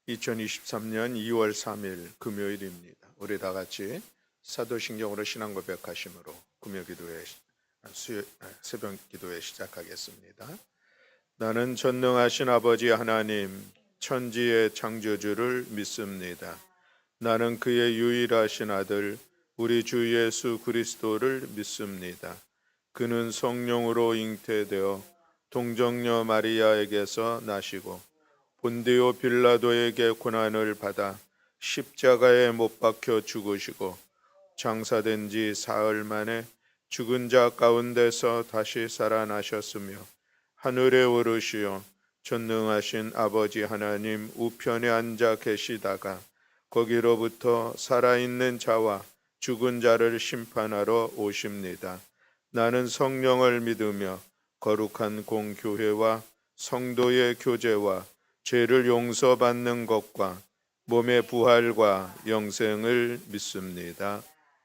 2023년 2월 3일 금요일입니다. 우리 다 같이 사도신경으로 신앙 고백하심으로 새벽 기도회 시작하겠습니다. 나는 전능하신 아버지 하나님 천지의 창조주를 믿습니다. 나는 그의 유일하신 아들 우리 주 예수 그리스도를 믿습니다. 그는 성령으로 잉태되어 동정녀 마리아에게서 나시고 본디오 빌라도에게 고난을 받아 십자가에 못 박혀 죽으시고 장사된 지 사흘 만에 죽은 자 가운데서 다시 살아나셨으며 하늘에 오르시어 전능하신 아버지 하나님 우편에 앉아 계시다가 거기로부터 살아있는 자와 죽은 자를 심판하러 오십니다. 나는 성령을 믿으며 거룩한 공교회와 성도의 교제와 죄를 용서받는 것과 몸의 부활과 영생을 믿습니다.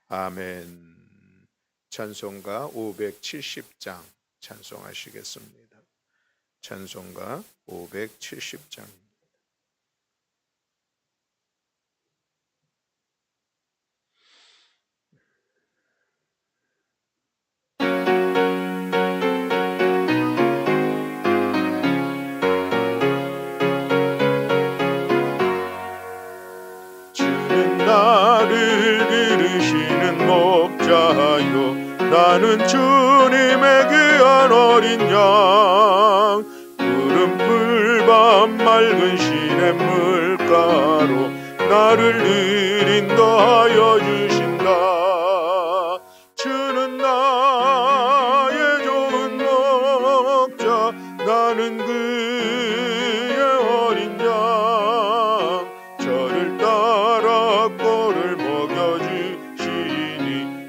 아멘. 찬송가 570장 찬송하시겠습니다. 찬송가 570장. 나를 기르시는 목자요 나는 주님의 귀한 어린 양 푸른 풀밤 맑은 시냇물가로 나를 늘 인도하여 주신다. 주는 나의 좋은 목자 나는 그의 어린 양 저를 따라 꼴을 먹여주시니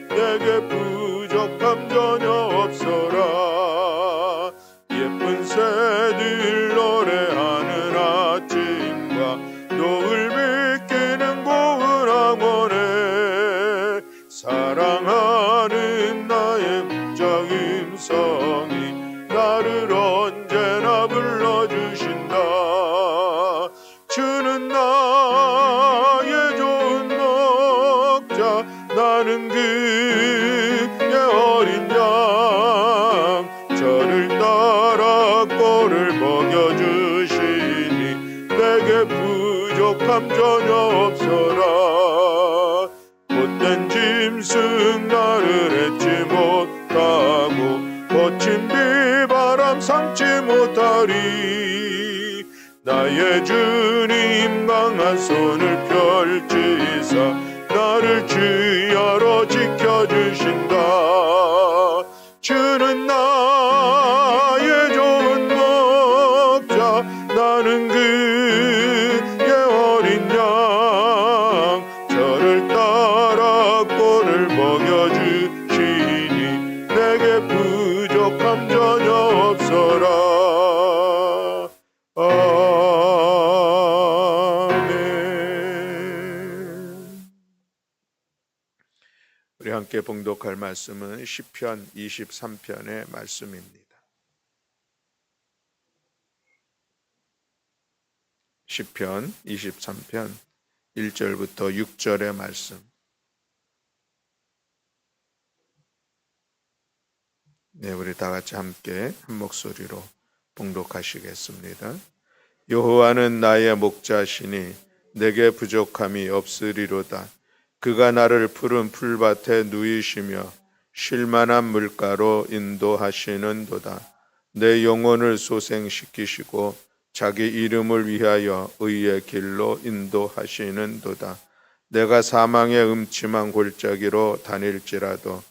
내게 부족함 전혀 없어라. 예쁜 새들 노래하는 아침과 노을 비키는 고운 황혼에 사랑하는 나의 목자 음성이 나를 언제나 불러주신다. 주는 나의 좋은 목자 나는 그의 어린 양 저를 따라 꼴을 먹여주시니 내게 부족함 전혀 없어라. 못된 짐승 나를 해치 못하고 거친 비바람 삼지 못하리. 나의 주님 강한 손을 펼치사 나를 주야로 지켜주신다. 주는 나의 좋은 목자 나는 그의 어린 양 저를 따라 꼴을 먹여주시니 내게 부족함 전혀 없어라. 우리 함께 봉독할 말씀은 시편 23편의 말씀입니다. 시편 23편 1절부터 6절의 말씀. 네, 우리 다 같이 함께 한 목소리로 봉독하시겠습니다. 여호와는 나의 목자시니 내게 부족함이 없으리로다. 그가 나를 푸른 풀밭에 누이시며 쉴만한 물가로 인도하시는도다. 내 영혼을 소생시키시고 자기 이름을 위하여 의의 길로 인도하시는도다. 내가 사망의 음침한 골짜기로 다닐지라도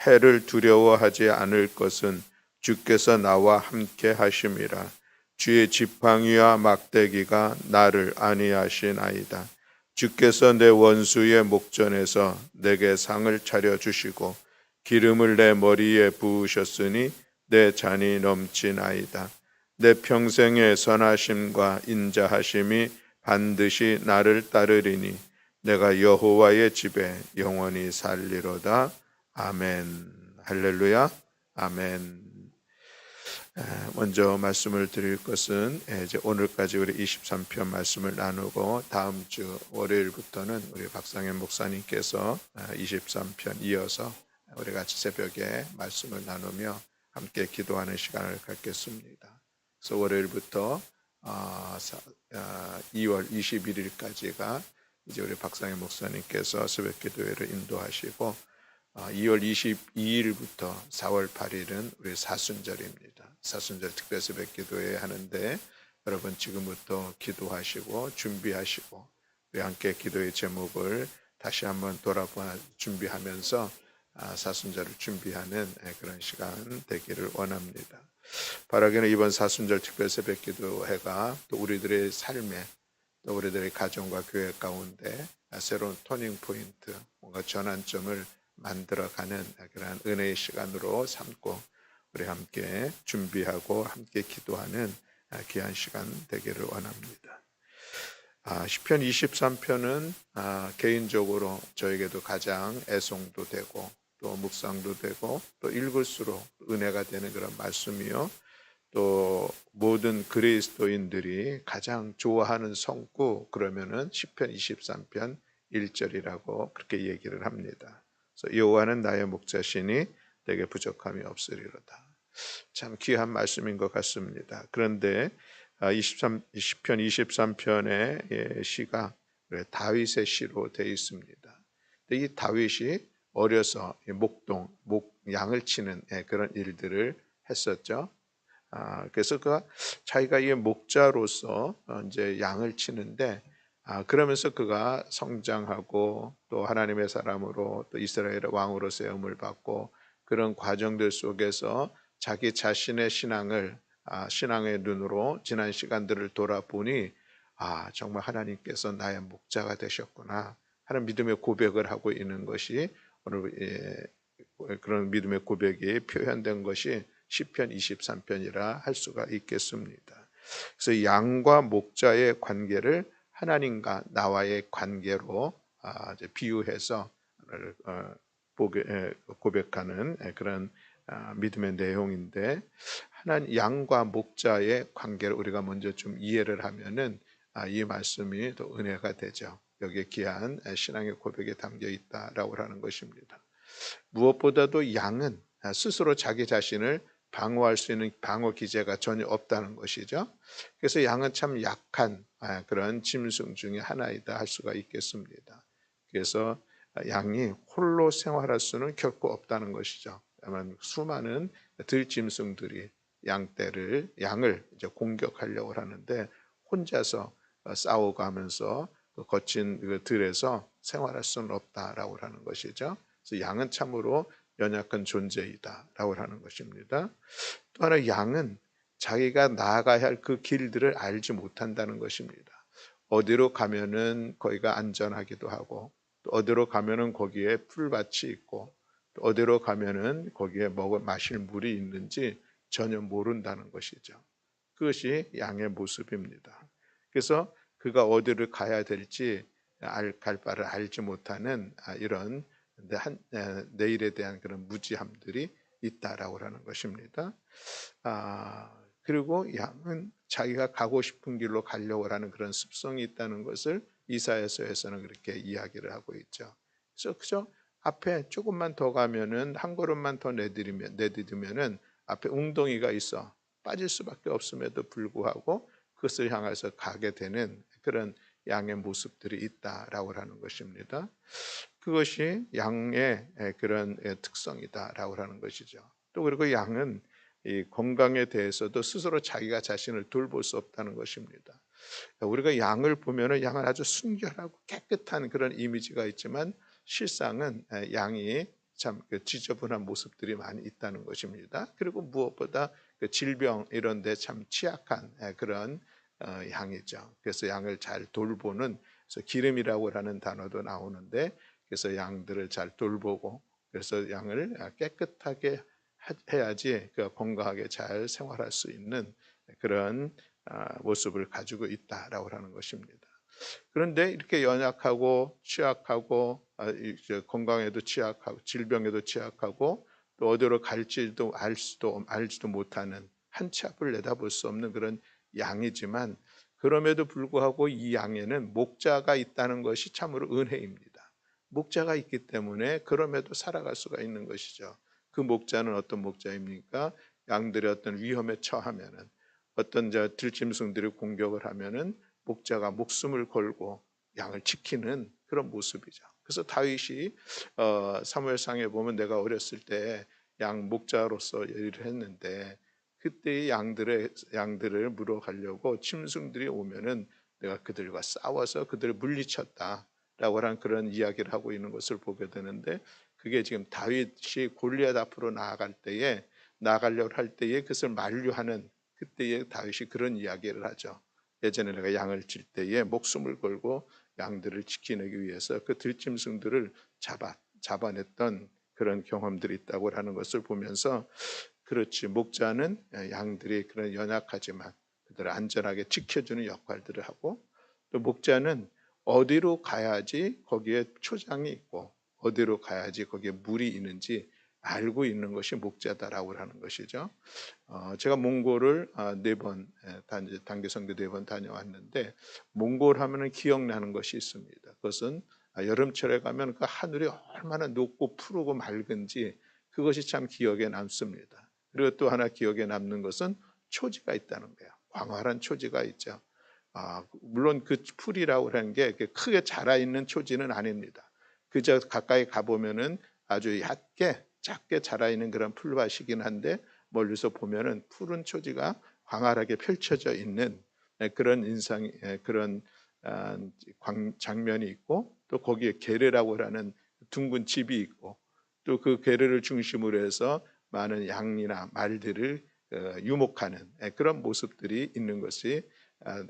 해를 두려워하지 않을 것은 주께서 나와 함께 하심이라. 주의 지팡이와 막대기가 나를 안위하시나이다. 주께서 내 원수의 목전에서 내게 상을 차려주시고 기름을 내 머리에 부으셨으니 내 잔이 넘치나이다. 내 평생의 선하심과 인자하심이 반드시 나를 따르리니 내가 여호와의 집에 영원히 살리로다. 아멘. 할렐루야. 아멘. 먼저 말씀을 드릴 것은 이제 오늘까지 우리 23편 말씀을 나누고 다음 주 월요일부터는 우리 박상현 목사님께서 23편 이어서 우리 같이 새벽에 말씀을 나누며 함께 기도하는 시간을 갖겠습니다. 그래서 월요일부터 2월 21일까지가 이제 우리 박상현 목사님께서 새벽 기도회를 인도하시고 2월 22일부터 4월 8일은 우리 사순절입니다. 사순절 특별 새벽 기도회 하는데 여러분 지금부터 기도하시고 준비하시고 우리 함께 기도의 제목을 다시 한번 돌아봐 준비하면서 사순절을 준비하는 그런 시간 되기를 원합니다. 바라기는 이번 사순절 특별 새벽 기도회가 또 우리들의 삶에 또 우리들의 가정과 교회 가운데 새로운 터닝 포인트, 뭔가 전환점을 만들어가는 그런 은혜의 시간으로 삼고 우리 함께 준비하고 함께 기도하는 귀한 시간 되기를 원합니다. 시편 23편은 개인적으로 저에게도 가장 애송도 되고 또 묵상도 되고 또 읽을수록 은혜가 되는 그런 말씀이요. 또 모든 그리스도인들이 가장 좋아하는 성구 그러면은 시편 23편 1절이라고 그렇게 얘기를 합니다. 여호와는 나의 목자시니 내게 부족함이 없으리로다. 참 귀한 말씀인 것 같습니다. 그런데 시편 23편의 시가 다윗의 시로 되어 있습니다. 이 다윗이 어려서 양을 치는 그런 일들을 했었죠. 그래서 자기가 이 목자로서 이제 양을 치는데 그러면서 그가 성장하고 또 하나님의 사람으로 또 이스라엘의 왕으로 세움을 받고 그런 과정들 속에서 자기 자신의 신앙의 눈으로 지난 시간들을 돌아보니 정말 하나님께서 나의 목자가 되셨구나 하는 믿음의 고백을 하고 있는 것이 오늘 그런 믿음의 고백이 표현된 것이 시편 23편이라 할 수가 있겠습니다. 그래서 양과 목자의 관계를 하나님과 나와의 관계로 비유해서 고백하는 그런 믿음의 내용인데 양과 목자의 관계를 우리가 먼저 좀 이해를 하면은 이 말씀이 또 은혜가 되죠. 여기에 귀한 신앙의 고백이 담겨 있다라고 하는 것입니다. 무엇보다도 양은 스스로 자기 자신을 방어할 수 있는 방어 기제가 전혀 없다는 것이죠. 그래서 양은 참 약한 그런 짐승 중에 하나이다 할 수가 있겠습니다. 그래서 양이 홀로 생활할 수는 결코 없다는 것이죠. 다만 수많은 들짐승들이 양을 이제 공격하려고 하는데 혼자서 싸워가면서 거친 그 들에서 생활할 수는 없다라고 하는 것이죠. 그래서 양은 참으로 연약한 존재이다라고 하는 것입니다. 또 하나 양은 자기가 나아가야 할 그 길들을 알지 못한다는 것입니다. 어디로 가면은 거기가 안전하기도 하고 또 어디로 가면은 거기에 풀밭이 있고 또 어디로 가면은 거기에 마실 물이 있는지 전혀 모른다는 것이죠. 그것이 양의 모습입니다. 그래서 그가 어디를 가야 될지 갈 바를 알지 못하는 이런 내일에 대한 그런 무지함들이 있다라고 하는 것입니다. 그리고 양은 자기가 가고 싶은 길로 가려고 하는 그런 습성이 있다는 것을 이사야서에서는 그렇게 이야기를 하고 있죠. 그래서 그저 앞에 조금만 더 가면은 한 걸음만 더 내디디면은 앞에 웅덩이가 있어 빠질 수밖에 없음에도 불구하고 그것을 향해서 가게 되는 그런 양의 모습들이 있다라고 하는 것입니다. 그것이 양의 그런 특성이다라고 하는 것이죠. 또 그리고 양은 이 건강에 대해서도 스스로 자기가 자신을 돌볼 수 없다는 것입니다. 우리가 양을 보면은 양은 아주 순결하고 깨끗한 그런 이미지가 있지만 실상은 양이 참 지저분한 모습들이 많이 있다는 것입니다. 그리고 무엇보다 질병 이런 데 참 취약한 그런 양이죠. 그래서 양을 잘 돌보는 그래서 기름이라고 하는 단어도 나오는데 그래서 양들을 잘 돌보고 그래서 양을 깨끗하게 해야지 건강하게 잘 생활할 수 있는 그런 모습을 가지고 있다라고 하는 것입니다. 그런데 이렇게 연약하고 취약하고 건강에도 취약하고 질병에도 취약하고 또 어디로 갈지도 알지도 못하는 한 치 앞을 내다볼 수 없는 그런 양이지만 그럼에도 불구하고 이 양에는 목자가 있다는 것이 참으로 은혜입니다. 목자가 있기 때문에 그럼에도 살아갈 수가 있는 것이죠. 그 목자는 어떤 목자입니까? 양들이 어떤 위험에 처하면은, 어떤 들짐승들이 공격을 하면은 목자가 목숨을 걸고 양을 지키는 그런 모습이죠. 그래서 다윗이 사무엘상에 보면 내가 어렸을 때 양 목자로서 일을 했는데 그때의 양들을 물어가려고 짐승들이 오면은 내가 그들과 싸워서 그들을 물리쳤다라고 하는 그런 이야기를 하고 있는 것을 보게 되는데, 그게 지금 다윗이 골리앗 앞으로 나아가려고 할 때에 그것을 만류하는 그때에 다윗이 그런 이야기를 하죠. 예전에 내가 양을 칠 때에 목숨을 걸고 양들을 지키기 위해서 그 들짐승들을 잡아냈던 그런 경험들이 있다고 하는 것을 보면서, 그렇지, 목자는 양들이 그런 연약하지만 그들을 안전하게 지켜주는 역할들을 하고, 또 목자는 어디로 가야지 거기에 초장이 있고 어디로 가야지 거기에 물이 있는지 알고 있는 것이 목자다라고 하는 것이죠. 제가 몽골을 4번 단기 선교 4번 다녀왔는데, 몽골 하면은 기억나는 것이 있습니다. 그것은 여름철에 가면 그 하늘이 얼마나 높고 푸르고 맑은지 그것이 참 기억에 남습니다. 그리고 또 하나 기억에 남는 것은 초지가 있다는 거예요. 광활한 초지가 있죠. 물론 그 풀이라고 하는 게 크게 자라 있는 초지는 아닙니다. 그저 가까이 가보면은 아주 얕게 작게 자라 있는 그런 풀밭이긴 한데, 멀리서 보면은 푸른 초지가 광활하게 펼쳐져 있는 그런 그런 장면이 있고, 또 거기에 게르라고 하는 둥근 집이 있고, 또 그 게르를 중심으로 해서 많은 양이나 말들을 유목하는 그런 모습들이 있는 것이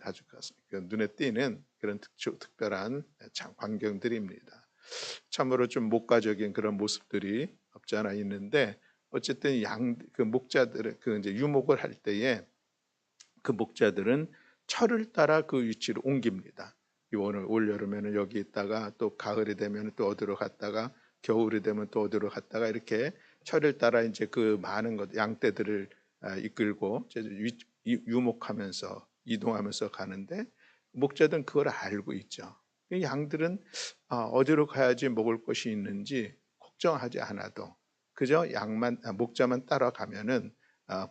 아주 눈에 띄는 그런 특별한 광경들입니다. 참으로 좀 목가적인 그런 모습들이 없지 않아 있는데, 어쨌든 그 목자들은 그 이제 유목을 할 때에 그 목자들은 철을 따라 그 위치로 옮깁니다. 오늘 올 여름에는 여기 있다가 또 가을이 되면 또 어디로 갔다가 겨울이 되면 또 어디로 갔다가 이렇게 철을 따라 이제 그 많은 양떼들을 이끌고 유목하면서 이동하면서 가는데, 목자들은 그걸 알고 있죠. 양들은 어디로 가야지 먹을 것이 있는지 걱정하지 않아도 그저 목자만 따라가면은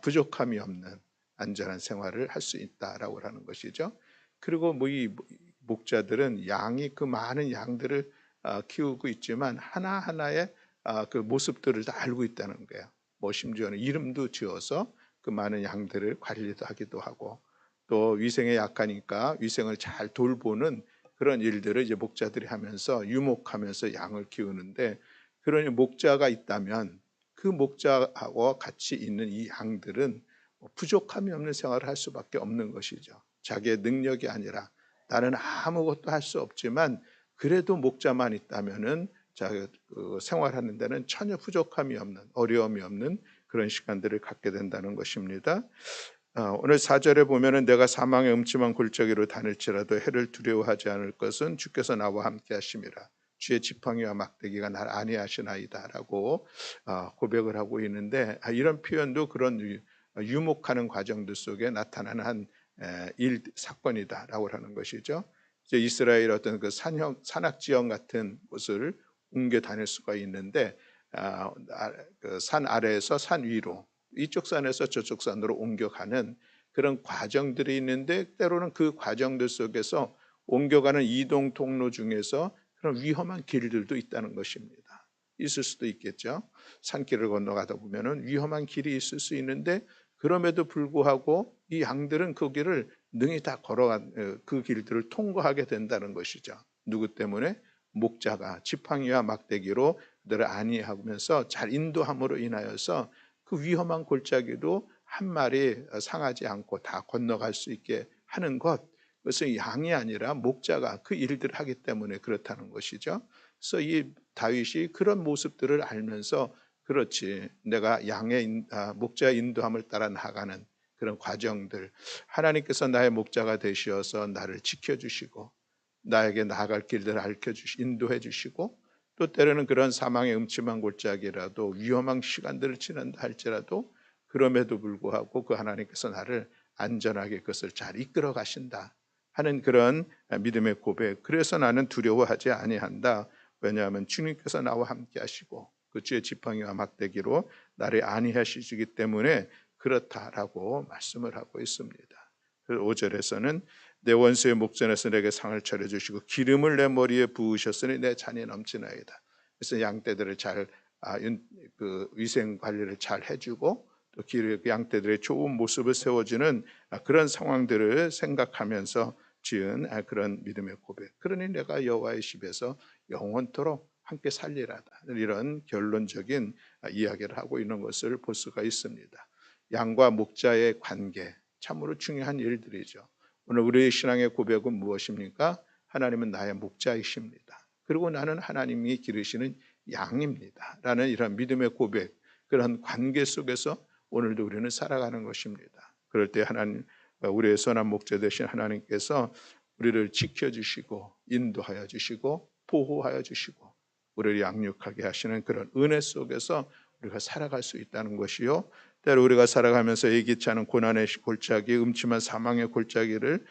부족함이 없는 안전한 생활을 할 수 있다라고 하는 것이죠. 그리고 이 목자들은 양이 그 많은 양들을 키우고 있지만 하나하나의 그 모습들을 다 알고 있다는 거예요. 심지어는 이름도 지어서 그 많은 양들을 관리도 하기도 하고, 또 위생에 약하니까 위생을 잘 돌보는 그런 일들을 이제 목자들이 하면서 유목하면서 양을 키우는데, 그러니 목자가 있다면 그 목자하고 같이 있는 이 양들은 부족함이 없는 생활을 할 수밖에 없는 것이죠. 자기의 능력이 아니라 나는 아무것도 할 수 없지만 그래도 목자만 있다면은 생활하는 데는 전혀 부족함이 없는, 어려움이 없는 그런 시간들을 갖게 된다는 것입니다. 오늘 4절에 보면은 내가 사망의 음침한 골짜기로 다닐지라도 해를 두려워하지 않을 것은 주께서 나와 함께 하심이라. 주의 지팡이와 막대기가 날 안위하시나이다라고 고백을 하고 있는데, 이런 표현도 그런 유목하는 과정들 속에 나타나는 한 사건이다라고 하는 것이죠. 이제 이스라엘 어떤 그 산악 지형 같은 곳을 옮겨 다닐 수가 있는데, 그 산 아래에서 산 위로, 이쪽 산에서 저쪽 산으로 옮겨가는 그런 과정들이 있는데, 때로는 그 과정들 속에서 옮겨가는 이동 통로 중에서 그런 위험한 길들도 있다는 것입니다. 있을 수도 있겠죠. 산길을 건너가다 보면은 위험한 길이 있을 수 있는데, 그럼에도 불구하고 이 양들은 그 길을 능히 다 걸어간 그 길들을 통과하게 된다는 것이죠. 누구 때문에? 목자가 지팡이와 막대기로 그들을 안위하면서 잘 인도함으로 인하여서 그 위험한 골짜기도 한 마리 상하지 않고 다 건너갈 수 있게 하는 것, 그것은 양이 아니라 목자가 그 일들을 하기 때문에 그렇다는 것이죠. 그래서 이 다윗이 그런 모습들을 알면서, 그렇지, 내가 목자의 인도함을 따라 나가는 그런 과정들, 하나님께서 나의 목자가 되시어서 나를 지켜주시고 나에게 나아갈 길들을 인도해 주시고, 또 때로는 그런 사망의 음침한 골짜기라도 위험한 시간들을 지난다 할지라도 그럼에도 불구하고 그 하나님께서 나를 안전하게 그것을 잘 이끌어 가신다 하는 그런 믿음의 고백. 그래서 나는 두려워하지 아니한다. 왜냐하면 주님께서 나와 함께 하시고 그 주의 지팡이와 막대기로 나를 안위하시기 때문에 그렇다라고 말씀을 하고 있습니다. 그 5절에서는 내 원수의 목전에서 내게 상을 차려주시고 기름을 내 머리에 부으셨으니 내 잔이 넘치나이다. 그래서 양떼들을 잘 그 위생 관리를 잘 해주고 또 양떼들의 좋은 모습을 세워주는 그런 상황들을 생각하면서 지은 그런 믿음의 고백. 그러니 내가 여호와의 집에서 영원토록 함께 살리라다. 이런 결론적인 이야기를 하고 있는 것을 볼 수가 있습니다. 양과 목자의 관계 참으로 중요한 일들이죠. 오늘 우리의 신앙의 고백은 무엇입니까? 하나님은 나의 목자이십니다. 그리고 나는 하나님이 기르시는 양입니다. 라는 이런 믿음의 고백, 그런 관계 속에서 오늘도 우리는 살아가는 것입니다. 그럴 때 하나님, 우리의 선한 목자 되신 하나님께서 우리를 지켜주시고 인도하여 주시고 보호하여 주시고 우리를 양육하게 하시는 그런 은혜 속에서 우리가 살아갈 수 있다는 것이요, 때로 우리가 살아가면서 예기치 않은 고난의 골짜기, 음침한 사망의 골짜기를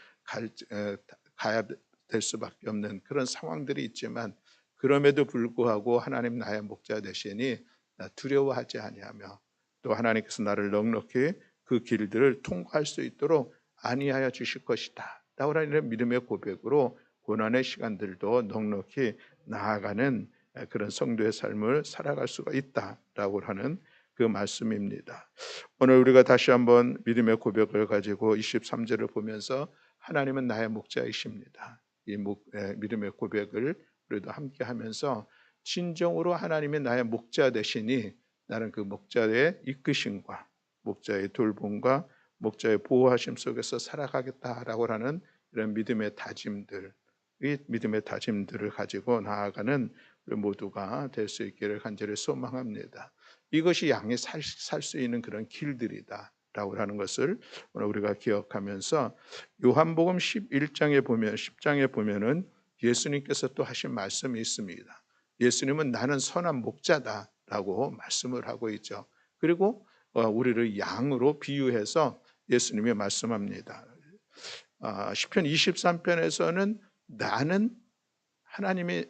가야 될 수밖에 없는 그런 상황들이 있지만 그럼에도 불구하고 하나님 나의 목자 되시니 나 두려워하지 아니하며 또 하나님께서 나를 넉넉히 그 길들을 통과할 수 있도록 안위하여 주실 것이다 라고 하는 믿음의 고백으로 고난의 시간들도 넉넉히 나아가는 그런 성도의 삶을 살아갈 수가 있다라고 하는 그 말씀입니다. 오늘 우리가 다시 한번 믿음의 고백을 가지고 23절을 보면서 하나님은 나의 목자이십니다. 이 믿음의 고백을 우리도 함께 하면서 진정으로 하나님이 나의 목자 되시니 나는 그 목자의 이끄심과 목자의 돌봄과 목자의 보호하심 속에서 살아가겠다라고 하는 이런 믿음의 다짐들, 이 믿음의 다짐들을 가지고 나아가는 우리 모두가 될 수 있기를 간절히 소망합니다. 이것이 양이 살 수 있는 그런 길들이다라고 하는 것을 오늘 우리가 기억하면서 요한복음 11장에 보면 10장에 보면은 예수님께서 또 하신 말씀이 있습니다. 예수님은 나는 선한 목자다라고 말씀을 하고 있죠. 그리고 우리를 양으로 비유해서 예수님이 말씀합니다. 시편 23편에서는 나는 하나님의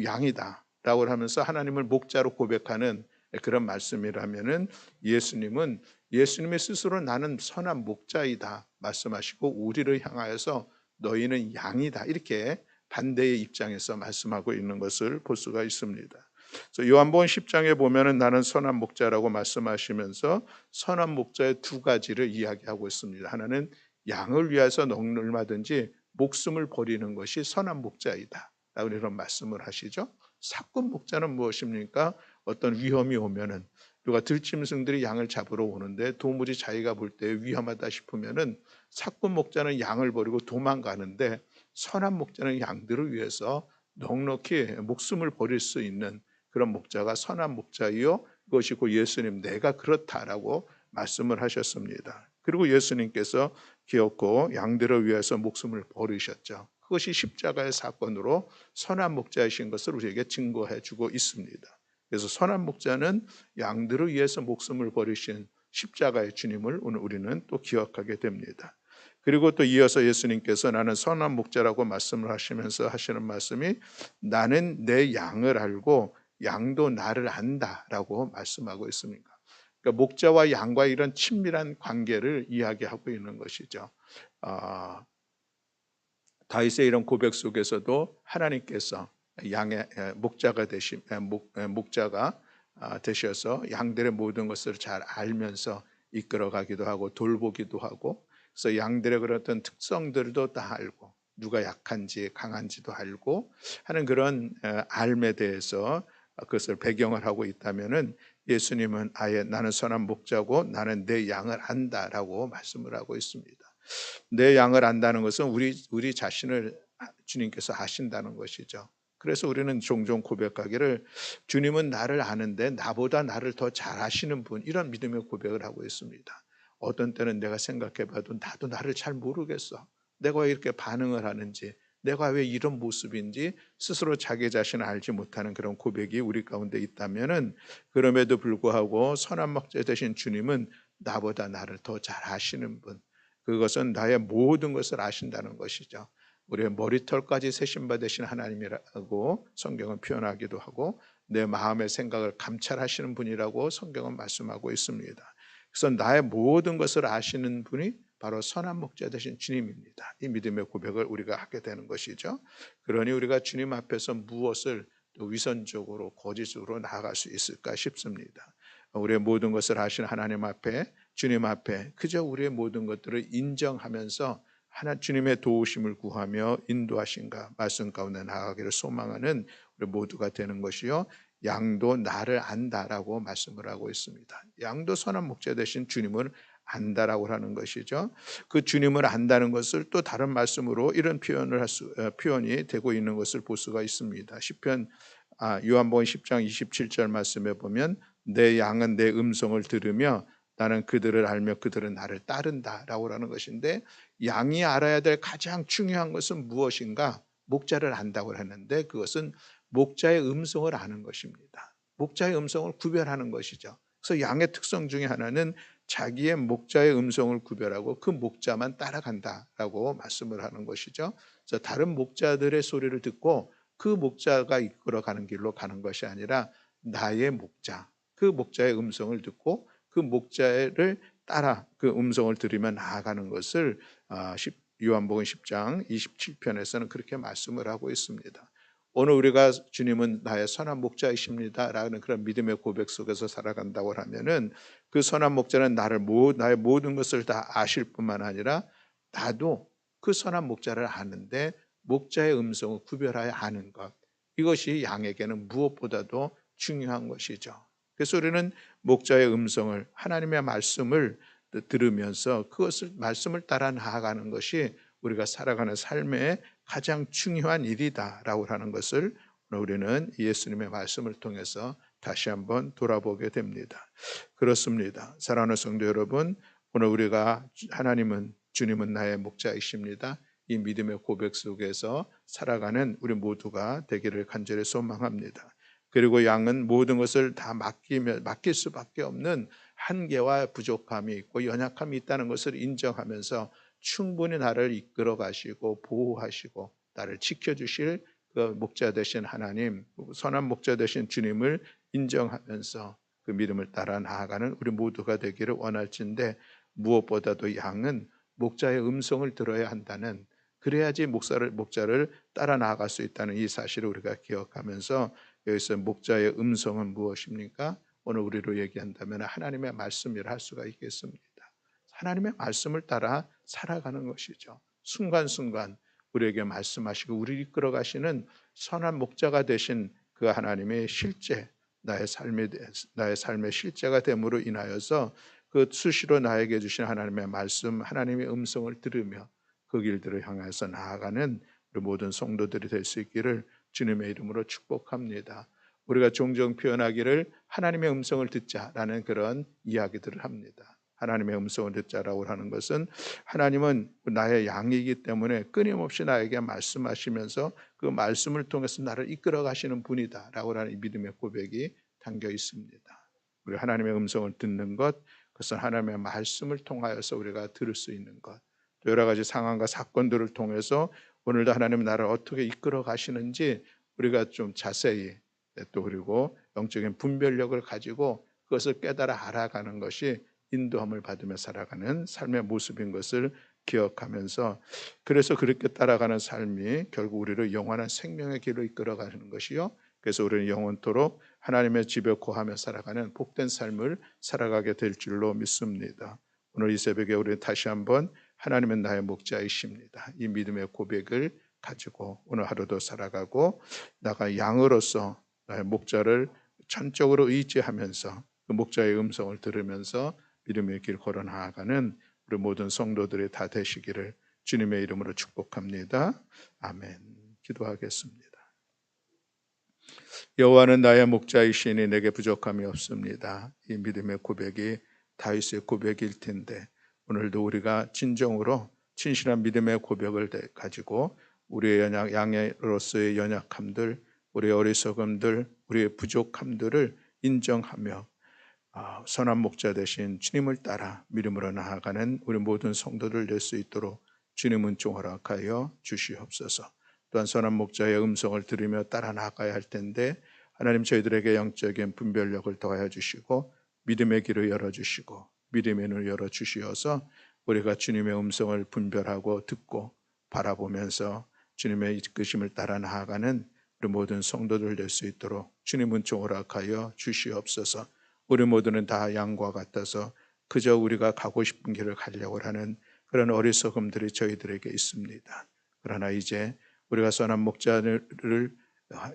양이다 라고 하면서 하나님을 목자로 고백하는 그런 말씀이라면은 예수님이 스스로 나는 선한 목자이다 말씀하시고 우리를 향하여서 너희는 양이다 이렇게 반대의 입장에서 말씀하고 있는 것을 볼 수가 있습니다. 그래서 요한복음 10장에 보면은 나는 선한 목자라고 말씀하시면서 선한 목자의 두 가지를 이야기하고 있습니다. 하나는 양을 위해서 얼마든지 목숨을 버리는 것이 선한 목자이다 라고 이런 말씀을 하시죠. 사꾼 목자는 무엇입니까? 어떤 위험이 오면은 누가 들짐승들이 양을 잡으러 오는데 도무지 자기가 볼 때 위험하다 싶으면은 사꾼 목자는 양을 버리고 도망가는데 선한 목자는 양들을 위해서 넉넉히 목숨을 버릴 수 있는 그런 목자가 선한 목자이요 그것이 곧 예수님 내가 그렇다라고 말씀을 하셨습니다. 그리고 예수님께서 기었고 양들을 위해서 목숨을 버리셨죠. 그것이 십자가의 사건으로 선한 목자이신 것을 우리에게 증거해 주고 있습니다. 그래서 선한 목자는 양들을 위해서 목숨을 버리신 십자가의 주님을 오늘 우리는 또 기억하게 됩니다. 그리고 또 이어서 예수님께서 나는 선한 목자라고 말씀을 하시면서 하시는 말씀이 나는 내 양을 알고 양도 나를 안다라고 말씀하고 있습니다. 그러니까 목자와 양과 이런 친밀한 관계를 이야기하고 있는 것이죠. 다윗의 이런 고백 속에서도 하나님께서 양의 목자가 되셔서 양들의 모든 것을 잘 알면서 이끌어가기도 하고 돌보기도 하고, 그래서 양들의 그런 어떤 특성들도 다 알고 누가 약한지 강한지도 알고 하는 그런 알에 대해서 그것을 배경을 하고 있다면은 예수님은 아예 나는 선한 목자고 나는 내 양을 안다라고 말씀을 하고 있습니다. 내 양을 안다는 것은 우리 자신을 주님께서 아신다는 것이죠. 그래서 우리는 종종 고백하기를 주님은 나를 아는데 나보다 나를 더 잘 아시는 분, 이런 믿음의 고백을 하고 있습니다. 어떤 때는 내가 생각해봐도 나도 나를 잘 모르겠어. 내가 왜 이렇게 반응을 하는지, 내가 왜 이런 모습인지 스스로 자기 자신을 알지 못하는 그런 고백이 우리 가운데 있다면은, 그럼에도 불구하고 선한 목자 되신 주님은 나보다 나를 더 잘 아시는 분, 그것은 나의 모든 것을 아신다는 것이죠. 우리의 머리털까지 세신 받으신 하나님이라고 성경은 표현하기도 하고 내 마음의 생각을 감찰하시는 분이라고 성경은 말씀하고 있습니다. 그래서 나의 모든 것을 아시는 분이 바로 선한 목자 되신 주님입니다. 이 믿음의 고백을 우리가 하게 되는 것이죠. 그러니 우리가 주님 앞에서 무엇을 또 위선적으로 거짓으로 나아갈 수 있을까 싶습니다. 우리의 모든 것을 아시는 하나님 앞에, 주님 앞에 그저 우리의 모든 것들을 인정하면서 주님의 도우심을 구하며 인도하신가 말씀 가운데 나아가기를 소망하는 우리 모두가 되는 것이요, 양도 나를 안다라고 말씀을 하고 있습니다. 양도 선한 목자 되신 주님을 안다라고 하는 것이죠. 그 주님을 안다는 것을 또 다른 말씀으로 이런 표현이 되고 있는 것을 볼 수가 있습니다. 요한복음 10장 27절 말씀에 보면 내 양은 내 음성을 들으며 나는 그들을 알며 그들은 나를 따른다라고 하는 것인데, 양이 알아야 될 가장 중요한 것은 무엇인가? 목자를 안다고 하는데 그것은 목자의 음성을 아는 것입니다. 목자의 음성을 구별하는 것이죠. 그래서 양의 특성 중에 하나는 자기의 목자의 음성을 구별하고 그 목자만 따라간다라고 말씀을 하는 것이죠. 그래서 다른 목자들의 소리를 듣고 그 목자가 이끌어가는 길로 가는 것이 아니라 나의 목자, 그 목자의 음성을 듣고 그 목자를 따라 그 음성을 들으며 나아가는 것을 요한복음 10장 27편에서는 그렇게 말씀을 하고 있습니다. 오늘 우리가 주님은 나의 선한 목자이십니다 라는 그런 믿음의 고백 속에서 살아간다고 하면은 그 선한 목자는 나의 모든 것을 다 아실 뿐만 아니라 나도 그 선한 목자를 아는데 목자의 음성을 구별하여 아는 것, 이것이 양에게는 무엇보다도 중요한 것이죠. 그래서 우리는 목자의 음성을, 하나님의 말씀을 들으면서 그것을 말씀을 따라 나아가는 것이 우리가 살아가는 삶의 가장 중요한 일이다라고 하는 것을 우리는 예수님의 말씀을 통해서 다시 한번 돌아보게 됩니다. 그렇습니다. 사랑하는 성도 여러분, 오늘 우리가 주님은 나의 목자이십니다. 이 믿음의 고백 속에서 살아가는 우리 모두가 되기를 간절히 소망합니다. 그리고 양은 모든 것을 다 맡길 수밖에 없는 한계와 부족함이 있고 연약함이 있다는 것을 인정하면서 충분히 나를 이끌어 가시고 보호하시고 나를 지켜주실 그 목자 되신 하나님, 선한 목자 되신 주님을 인정하면서 그 믿음을 따라 나아가는 우리 모두가 되기를 원할진데, 무엇보다도 양은 목자의 음성을 들어야 한다는, 그래야지 목자를 따라 나아갈 수 있다는 이 사실을 우리가 기억하면서, 여기서 목자의 음성은 무엇입니까? 오늘 우리로 얘기한다면 하나님의 말씀이라 할 수가 있겠습니다. 하나님의 말씀을 따라 살아가는 것이죠. 순간순간 우리에게 말씀하시고 우리를 이끌어 가시는 선한 목자가 되신 그 하나님의 실제, 나의 삶의 실제가 됨으로 인하여서 그 수시로 나에게 주신 하나님의 말씀, 하나님의 음성을 들으며 그 길들을 향해서 나아가는 우리 모든 성도들이 될 수 있기를 주님의 이름으로 축복합니다. 우리가 종종 표현하기를 하나님의 음성을 듣자라는 그런 이야기들을 합니다. 하나님의 음성을 듣자라고 하는 것은 하나님은 나의 양이기 때문에 끊임없이 나에게 말씀하시면서 그 말씀을 통해서 나를 이끌어 가시는 분이다라고 하는 이 믿음의 고백이 담겨 있습니다. 우리 하나님의 음성을 듣는 것, 그것은 하나님의 말씀을 통하여서 우리가 들을 수 있는 것, 또 여러 가지 상황과 사건들을 통해서 오늘도 하나님 나를 어떻게 이끌어 가시는지 우리가 좀 자세히 또 그리고 영적인 분별력을 가지고 그것을 깨달아 알아가는 것이 인도함을 받으며 살아가는 삶의 모습인 것을 기억하면서, 그래서 그렇게 따라가는 삶이 결국 우리를 영원한 생명의 길로 이끌어가는 것이요, 그래서 우리는 영원토록 하나님의 집에 거하며 살아가는 복된 삶을 살아가게 될 줄로 믿습니다. 오늘 이 새벽에 우리 다시 한번 하나님은 나의 목자이십니다, 이 믿음의 고백을 가지고 오늘 하루도 살아가고, 나가 양으로서 나의 목자를 전적으로 의지하면서 그 목자의 음성을 들으면서 믿음의 길 걸어 나아가는 우리 모든 성도들이 다 되시기를 주님의 이름으로 축복합니다. 아멘. 기도하겠습니다. 여호와는 나의 목자이시니 내게 부족함이 없습니다. 이 믿음의 고백이 다윗의 고백일 텐데, 오늘도 우리가 진정으로 진실한 믿음의 고백을 가지고 우리의 양으로서의 연약함들, 우리의 어리석음들, 우리의 부족함들을 인정하며 선한 목자 되신 주님을 따라 믿음으로 나아가는 우리 모든 성도들 될 수 있도록 주님 은총 허락하여 주시옵소서. 또한 선한 목자의 음성을 들으며 따라 나아가야 할 텐데 하나님 저희들에게 영적인 분별력을 더하여 주시고 믿음의 길을 열어주시고 믿음의 눈을 열어주시어서 우리가 주님의 음성을 분별하고 듣고 바라보면서 주님의 이끄심을 따라 나아가는 우리 모든 성도들 될 수 있도록 주님 은총 허락하여 주시옵소서. 우리 모두는 다 양과 같아서 그저 우리가 가고 싶은 길을 가려고 하는 그런 어리석음들이 저희들에게 있습니다. 그러나 이제 우리가 선한 목자를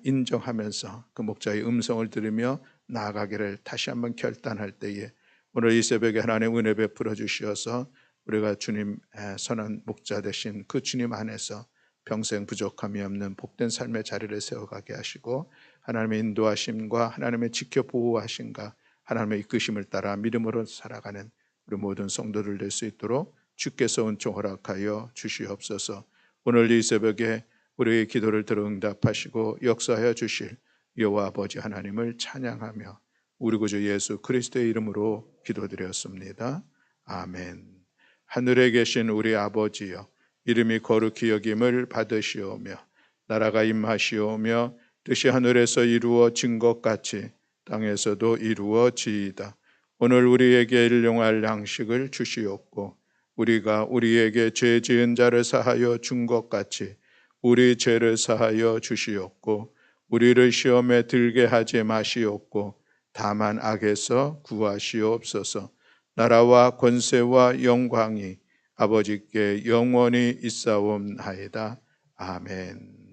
인정하면서 그 목자의 음성을 들으며 나아가기를 다시 한번 결단할 때에 오늘 이 새벽에 하나님 은혜 베풀어 주시어서 우리가 주님 선한 목자 되신 그 주님 안에서 평생 부족함이 없는 복된 삶의 자리를 세워가게 하시고 하나님의 인도하심과 하나님의 지켜보호하심과 하나님의 이끄심을 따라 믿음으로 살아가는 우리 모든 성도들 될 수 있도록 주께서 은총 허락하여 주시옵소서. 오늘 이 새벽에 우리의 기도를 들어 응답하시고 역사하여 주실 여호와 아버지 하나님을 찬양하며 우리 구주 예수 그리스도의 이름으로 기도드렸습니다. 아멘. 하늘에 계신 우리 아버지여, 이름이 거룩히 여김을 받으시오며 나라가 임하시오며 뜻이 하늘에서 이루어진 것 같이 땅에서도 이루어지이다. 오늘 우리에게 일용할 양식을 주시옵고 우리가 우리에게 죄 지은 자를 사하여 준 것 같이 우리 죄를 사하여 주시옵고 우리를 시험에 들게 하지 마시옵고 다만 악에서 구하시옵소서. 나라와 권세와 영광이 아버지께 영원히 있사옵나이다. 아멘.